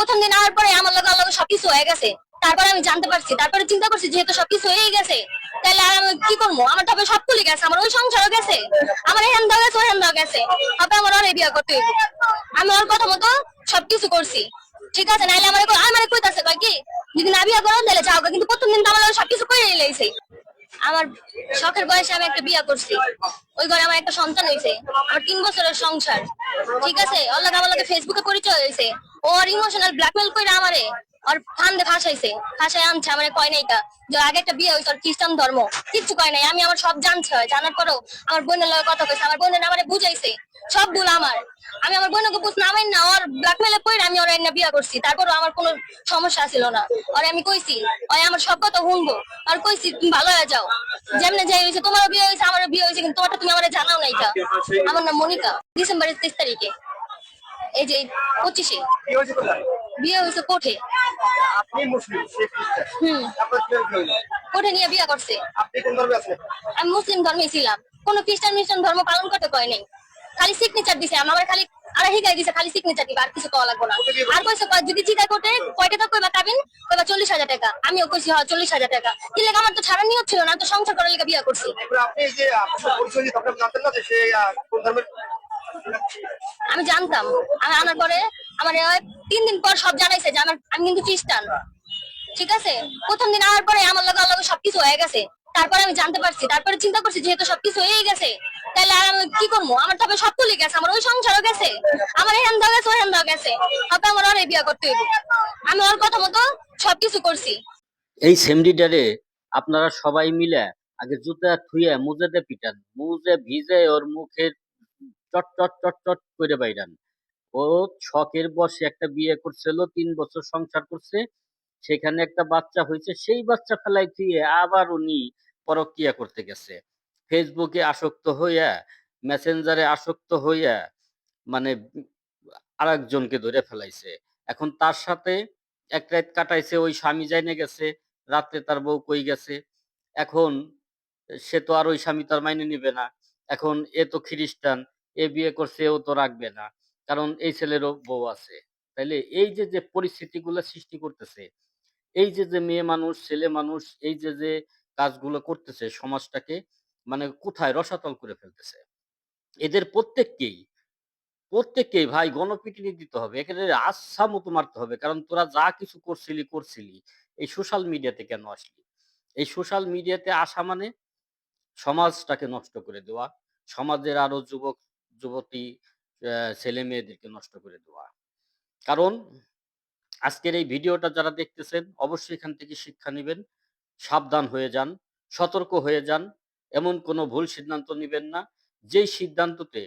প্রথম দিন আওয়ার পরে আমার লগে সবকিছু হয়ে গেছে। তারপরে আমি জানতে পারছি, তারপরে চিন্তা করছি যেহেতু সবকিছু হয়ে গেছে তাহলে আর আমি কি করবো, আমার তবে সব খুলে গেছে, আমার ওই সংসারও গেছে, আমার এখান দাও গেছে ওখান দাও গেছে, হবে আমার অনেক বিয়ে করতে হইব। আমি ওর কথা মতো সবকিছু করছি, ঠিক আছে, নাইলে আমার কইতাছে কয় কি যদি না বিয়ে করো তাহলে যাও, কিন্তু প্রথম দিন তো আমার লগে সবকিছু করে নিয়েছে। আমার শখের বয়সে আমি একটা বিয়ে করছি, ওই ঘরে আমার একটা সন্তান হয়েছে, আমার 3 বছরের সংসার, ঠিক আছে, আমার লগে ফেসবুকে পরিচয় হয়েছে। ওর ইমোশনাল ব্ল্যাকমেল করে আমারে ওর ফান্দে ফাঁসাইছে, ফাঁসাই আনছে, আমার কয় নাই যে আগে একটা বিয়ে হয়েছে, ওর খ্রিস্টান ধর্ম, কিচ্ছু কয় নাই। আমি আমার সব জানতে হয়, জানার পরেও আমার বোনের লগে কথা কইছে, আমার বোনের আমারে বুঝাইছে সব ভুল আমার। আমি আমার বোনকে বুঝ নামাই না, ওর ব্ল্যাকমেলে কইরা আমি ওর না বিয়ে করছি, তারপরও আমার কোনো সমস্যা ছিল না। আর আমি কইছি ওই আমার সব কথা শুনবো, আর কইছি তুমি ভালো হয়ে যাও, যেমনে যাই হয়েছে তোমারও বিয়ে হয়েছে আমারও বিয়ে হয়েছে, কিন্তু তোমারটা তুমি আমার জানাও নাই। আমার নাম মনিকা, ডিসেম্বরের 23 তারিখে, এই যে 25-এ বিয়ে হয়েছে কোঠে। কোঠে নিয়ে বিয়ে করছে। আমি মুসলিম ধর্মে ছিলাম, কোন খ্রিস্টান মিশন ধর্ম পালন করতে কয় নাই, খালি সিগনেচার দিছে আমার, খালি আর হিগাই দিছে খালি সিগনেচার দিবা, আর কিছু কওয়া লাগবে না। আর কইছে যদি জিজ্ঞাসা করতে কয় টাকা কইবা কাবিন, কইবা 40,000 টাকা। আমিও কইছি হ্যাঁ 40,000 টাকা। কি লাগে আমার তো ছাড়া নিয়ত ছিল না, তো সংসার করার লেগে বিয়ে করছি। আপনি যে আপনার পরিচয় দিতে আপনি জানতেন না যে সে কোন ধর্মের? আমি জানতাম, আমি আনার পরে আমার 3 দিন পর সব জানাইছে যে আমি কিন্তু খ্রিস্টান, ঠিক আছে। প্রথম দিন আওয়ার পরে আমার লগে সবকিছু হয়ে গেছে, তারপরে আমি জানতে পারছি, তারপরে চিন্তা করছি যেহেতু সবকিছু হয়ে গেছে তাহলে আর আমি কি করবো, আমার তবে সব খুলে গেছে, আমার ওই সংসারও গেছে, আমার এখান দাও গেছে ওখান দাও গেছে, হবে আমার অনেক বিয়ে করতে হইব। আমি ওর কথা মতো সবকিছু করছি। এই সেমরিডারে আপনারা সবাই মিলে আগে জুতা থুইয়া মুজেতে পিটান, মুজে ভিজে ওর মুখের চট চট চট চট করে বাইরান। ও শখের বশে একটা বিয়ে করছিল, 3 বছর সংসার করছে, সেখানে একটা বাচ্চা হয়েছে, সেই বাচ্চা ফেলাই দিয়ে আবার উনি পরক্রিয়া করতে গেছে। ফেসবুকে আসক্ত হইয়া, মেসেঞ্জারে আসক্ত হইয়া, মানে আরেকজনকে ধরে ফেলাইছে। এখন তার সাথে এক রাত কাটাইছে, ওই স্বামী যাইনে গেছে, রাত্রে তার বউ কই গেছে। এখন সে তো আর ওই স্বামী তার মাইনে নিবে না। এখন এ তো খ্রিস্টান, এ বিয়ে করছে, ও তো রাখবে না, কারণ এই ছেলেরও বউ আছে। তাইলে এই যে যে পরিস্থিতিগুলো সৃষ্টি করতেছে, এই যে যে মেয়ে মানুষ ছেলে মানুষ এই যে যে কাজগুলো করতেছে, সমাজটাকে মানে কোথায় রসাতল করে ফেলতেছে। এদের প্রত্যেককেই ভাই গণপিটুনি দিতে হবে। এখানে আচ্ছা মতো মারতে হবে। কারণ তোরা যা কিছু করছিলি। এই সোশ্যাল মিডিয়াতে কেন আসলি? এই সোশ্যাল মিডিয়াতে আসা মানে সমাজটাকে নষ্ট করে দেওয়া। সমাজের আরো যুবতী ছেলে-মেয়েদেরকে নষ্ট করে দেওয়া। কারণ আজকের এই ভিডিওটা যারা দেখতেছেন অবশ্যই এখান থেকে শিক্ষা নিবেন। সাবধান হয়ে যান, সতর্ক হয়ে যান। এমন কোনো ভুল সিদ্ধান্ত নিবেন না, যেই সিদ্ধান্ততে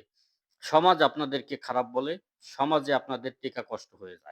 সমাজ আপনাদেরকে খারাপ বলে, সমাজে আপনাদের টেকা কষ্ট হয়ে যায়।